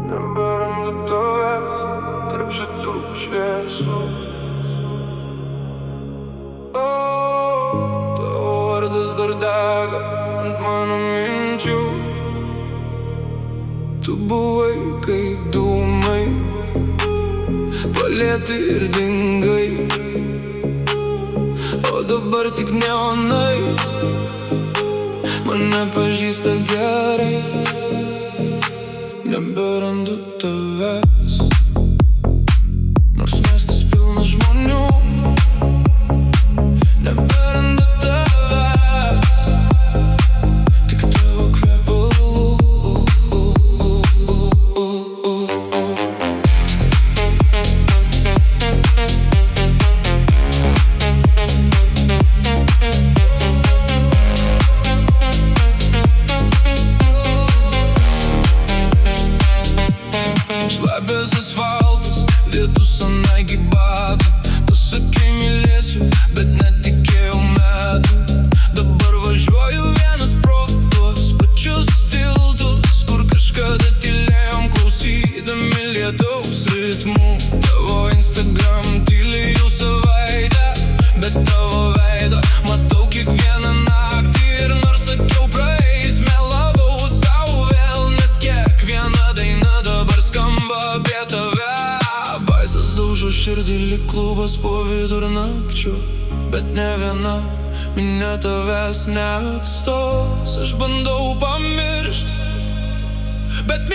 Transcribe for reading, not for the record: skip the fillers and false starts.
Neberandu tavęs tarp šitų šviesų. Tavo vardas dar dega ant mano minčių. Tu buvai kaip dūmai, palieti ir dingai, o dabar tik neonai mane pažįsta gerai. Neberandu tavęs, nors miestas pilnas žmonių. Neberandu tavęs, tik tavo kvepalų. Šlapias asfaltas, lietus ant Nike batų. Tu sakei mylėsiu, bet netikėjau metų. Dabar važiuoju vienas pro tuos pačius tiltus, kur kažkada tylėjom klausydami lietaus ritmų. Tavo Instagram tyliai jau savaitę, bet tavo veidą matau kiekvieną naktį. Ir nors sakiau praeis, melavau sau vėl, nes kiekviena daina dabar skamba apie tave. Baisas daužo širdį lyg klubas po vidurnakčio, bet ne viena minia tavęs neatstos. Aš bandau pamiršt, bet